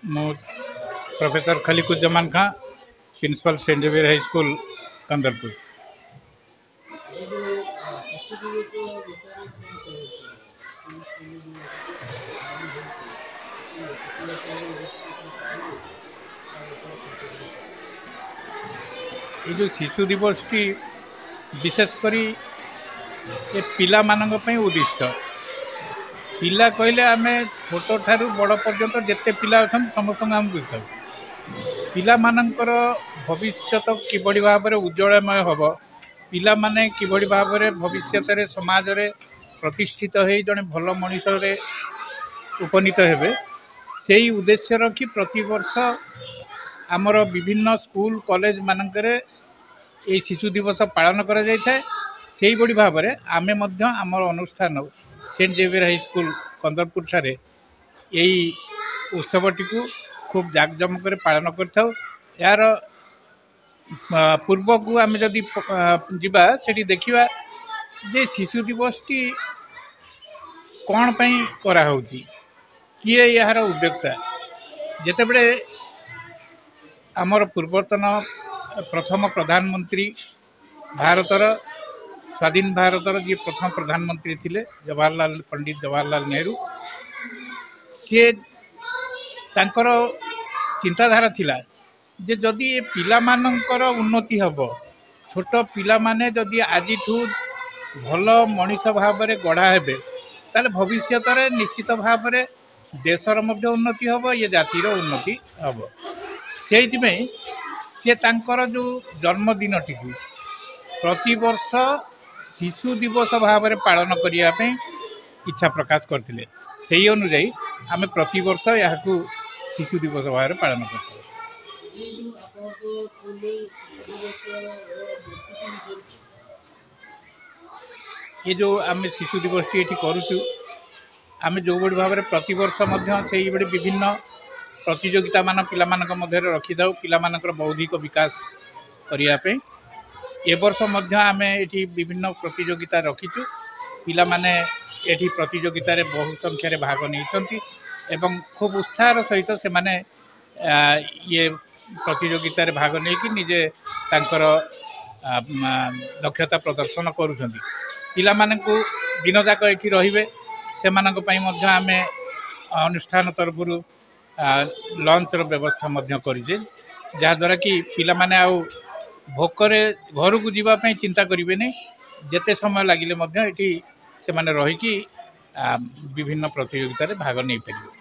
मु professor Khaliquzzaman Khan, principal Saint Xavier high school Kandarpur. ये जो शिशु दिवस टी विशेषकर ये पिला मानक पई उद्दिष्ट। पिला कहले आम छोट ठारू बड़ पर्यंत जिते पिला अच्छा समस्त आम बुझा पिला मानकर भविष्य किभली भाव में उज्जवलमय हम पिला माने किभली भाव में भविष्य समाज रे प्रतिष्ठित हो जड़े भल मनीष उपनीत हेबे से उद्देश्य रखी प्रति वर्ष आमर विभिन्न स्कूल कॉलेज मानकरे ये शिशु दिवस पालन करा जाय थाए। से बड़ी भाव में आमे मध्य आमर अनुष्ठान Saint Xavier high school Kandarpur ठारे यही उत्सवटी को खूब जाकजमक पालन कर यार पूर्व को आम जदि जीवा सेठी देखिबा जे शिशु दिवस टी कौन पई करा होउची किए यार उद्योक्ता जेते बड़े आमर पूर्वतन प्रथम प्रधानमंत्री भारतर स्वाधीन भारतर जी प्रथम प्रधानमंत्री थिले जवाहरलाल पंडित जवाहरलाल नेहरू सी तांकर चिंताधारा थिला जे जदि ये पिला मानकर उन्नति हब छोट पिला माने जदि आज भल मनीष भाव में गढ़ा हेबे ताले भविष्य निश्चित भाव में देशर मध्य उन्नति हब ये जातिर उन्नति हब से सी तांकर जो जन्मदिन टी प्रति वर्ष शिशु दिवस भाव में पालन करने इच्छा प्रकाश करते से अनुजाई आम प्रति वर्ष यहाँ शिशु दिवस भाव में पालन करते ये जो आम शिशु दिवस टी करुचु आम जो बड़ी भाव में प्रति वर्ष से बड़ी विभिन्न प्रतियोगिता मान पिला मानक मध्य रखी था पिला मानकर बौद्धिक विकास करने ए वर्ष आम ये विभिन्न प्रतियोगिता रखीचु पिला माने एठी प्रतियोगिता रे बहु संख्या रे भाग नहीं एवं खूब उत्साह सहित से माने ये प्रतियोगिता रे भाग नहीं कि निजे तांकर दक्षता प्रदर्शन करुछंती पिला माने को दिन जाक एठी रहिबे से मानक पई मध्य आमे अनुष्ठान तरफरु लंच रो व्यवस्था मध्य करिजे जहा द्वारा कि पिला माने आउ भोकरे घर को जीवाई चिंता करेंगे नहीं जिते समय लगिले से माने रही कि विभिन्न प्रतियोगिता भाग नहीं पारे।